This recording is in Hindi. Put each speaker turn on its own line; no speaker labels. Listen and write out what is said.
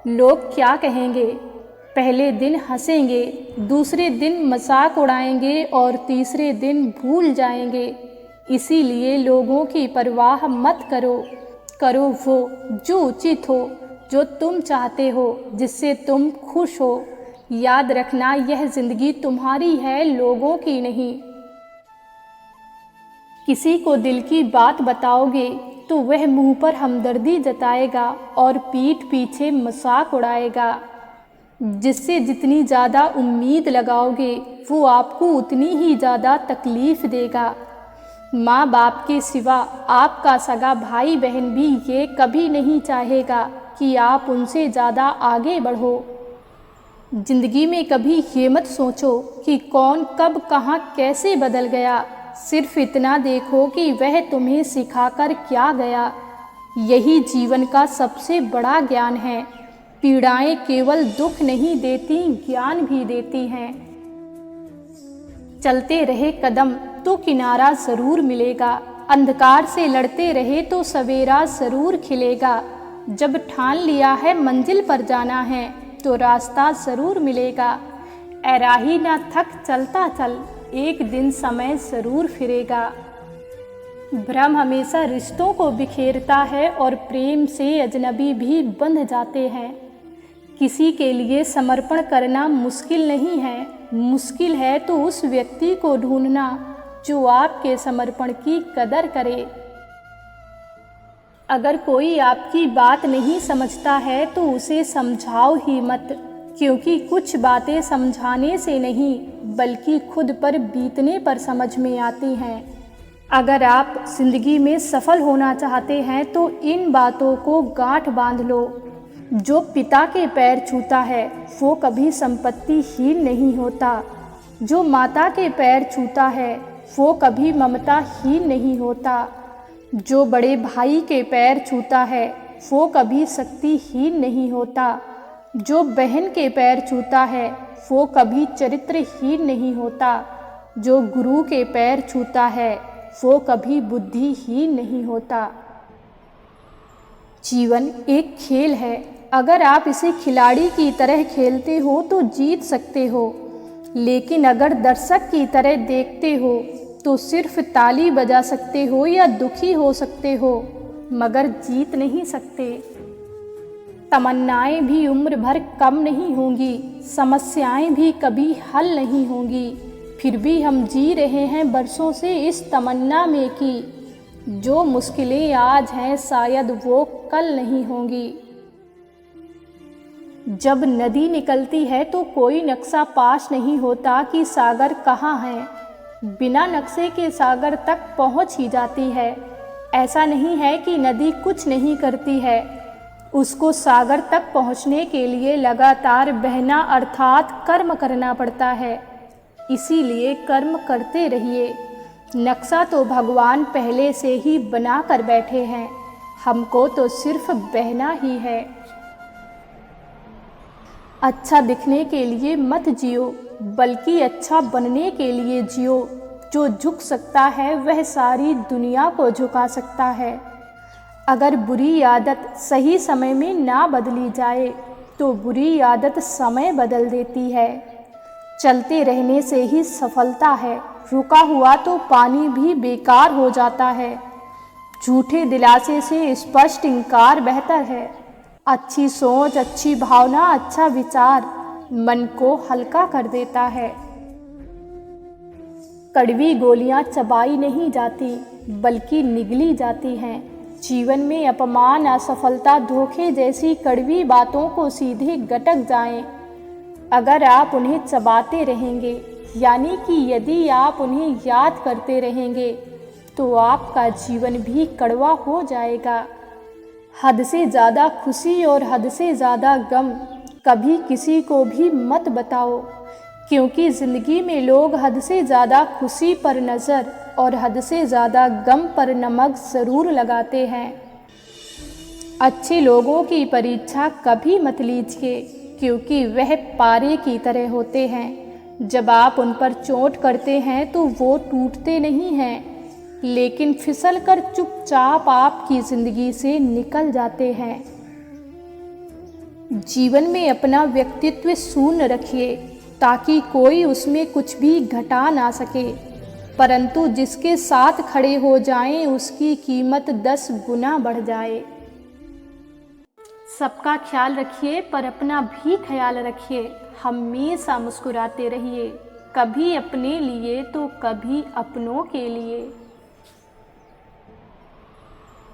लोग क्या कहेंगे? पहले दिन हंसेंगे, दूसरे दिन मजाक उड़ाएंगे और तीसरे दिन भूल जाएंगे। इसीलिए लोगों की परवाह मत करो। करो वो जो उचित हो, जो तुम चाहते हो, जिससे तुम खुश हो। याद रखना, यह जिंदगी तुम्हारी है, लोगों की नहीं। किसी को दिल की बात बताओगे तो वह मुंह पर हमदर्दी जताएगा और पीठ पीछे मजाक उड़ाएगा। जिससे जितनी ज़्यादा उम्मीद लगाओगे वो आपको उतनी ही ज़्यादा तकलीफ़ देगा। माँ बाप के सिवा आपका सगा भाई बहन भी ये कभी नहीं चाहेगा कि आप उनसे ज़्यादा आगे बढ़ो। ज़िंदगी में कभी ये मत सोचो कि कौन कब कहाँ कैसे बदल गया। सिर्फ इतना देखो कि वह तुम्हें सिखाकर क्या गया। यही जीवन का सबसे बड़ा ज्ञान है। पीड़ाएं केवल दुख नहीं देती, ज्ञान भी देती हैं। चलते रहे कदम तो किनारा ज़रूर मिलेगा। अंधकार से लड़ते रहे तो सवेरा ज़रूर खिलेगा। जब ठान लिया है मंजिल पर जाना है तो रास्ता ज़रूर मिलेगा। ऐ राही ना थक चलता चल, एक दिन समय ज़रूर फिरेगा। भ्रम हमेशा रिश्तों को बिखेरता है और प्रेम से अजनबी भी बंध जाते हैं। किसी के लिए समर्पण करना मुश्किल नहीं है, मुश्किल है तो उस व्यक्ति को ढूंढना जो आपके समर्पण की कदर करे। अगर कोई आपकी बात नहीं समझता है तो उसे समझाओ ही मत, क्योंकि कुछ बातें समझाने से नहीं बल्कि खुद पर बीतने पर समझ में आती हैं। अगर आप जिंदगी में सफल होना चाहते हैं तो इन बातों को गांठ बांध लो। जो पिता के पैर छूता है वो कभी संपत्तिहीन नहीं होता। जो माता के पैर छूता है वो कभी ममताहीन नहीं होता। जो बड़े भाई के पैर छूता है वो कभी शक्तिहीन नहीं होता। जो बहन के पैर छूता है वो कभी चरित्रहीन नहीं होता। जो गुरु के पैर छूता है वो कभी बुद्धिहीन नहीं होता। जीवन एक खेल है। अगर आप इसे खिलाड़ी की तरह खेलते हो तो जीत सकते हो, लेकिन अगर दर्शक की तरह देखते हो तो सिर्फ ताली बजा सकते हो या दुखी हो सकते हो, मगर जीत नहीं सकते। तमन्नाएं भी उम्र भर कम नहीं होंगी, समस्याएं भी कभी हल नहीं होंगी। फिर भी हम जी रहे हैं बरसों से इस तमन्ना में कि जो मुश्किलें आज हैं शायद वो कल नहीं होंगी। जब नदी निकलती है तो कोई नक्शा पास नहीं होता कि सागर कहाँ है। बिना नक्शे के सागर तक पहुँच ही जाती है। ऐसा नहीं है कि नदी कुछ नहीं करती है, उसको सागर तक पहुँचने के लिए लगातार बहना अर्थात कर्म करना पड़ता है। इसीलिए कर्म करते रहिए। नक्शा तो भगवान पहले से ही बना कर बैठे हैं, हमको तो सिर्फ बहना ही है। अच्छा दिखने के लिए मत जियो, बल्कि अच्छा बनने के लिए जियो। जो झुक सकता है वह सारी दुनिया को झुका सकता है। अगर बुरी आदत सही समय में ना बदली जाए तो बुरी आदत समय बदल देती है। चलते रहने से ही सफलता है, रुका हुआ तो पानी भी बेकार हो जाता है। झूठे दिलासे से स्पष्ट इनकार बेहतर है। अच्छी सोच, अच्छी भावना, अच्छा विचार मन को हल्का कर देता है। कड़वी गोलियां चबाई नहीं जाती बल्कि निगली जाती हैं। जीवन में अपमान, असफलता, धोखे जैसी कड़वी बातों को सीधे गटक जाएं। अगर आप उन्हें चबाते रहेंगे, यानी कि यदि आप उन्हें याद करते रहेंगे, तो आपका जीवन भी कड़वा हो जाएगा। हद से ज़्यादा खुशी और हद से ज़्यादा गम कभी किसी को भी मत बताओ, क्योंकि ज़िंदगी में लोग हद से ज़्यादा खुशी पर नज़र और हद से ज़्यादा गम पर नमक ज़रूर लगाते हैं। अच्छे लोगों की परीक्षा कभी मत लीजिए, क्योंकि वह पारे की तरह होते हैं। जब आप उन पर चोट करते हैं तो वो टूटते नहीं हैं, लेकिन फिसलकर चुपचाप आपकी ज़िंदगी से निकल जाते हैं। जीवन में अपना व्यक्तित्व शून्य रखिए ताकि कोई उसमें कुछ भी घटा ना सके, परंतु जिसके साथ खड़े हो जाएं उसकी कीमत 10 गुना बढ़ जाए। सबका ख्याल रखिए पर अपना भी ख्याल रखिए। हमेशा मुस्कुराते रहिए, कभी अपने लिए तो कभी अपनों के लिए।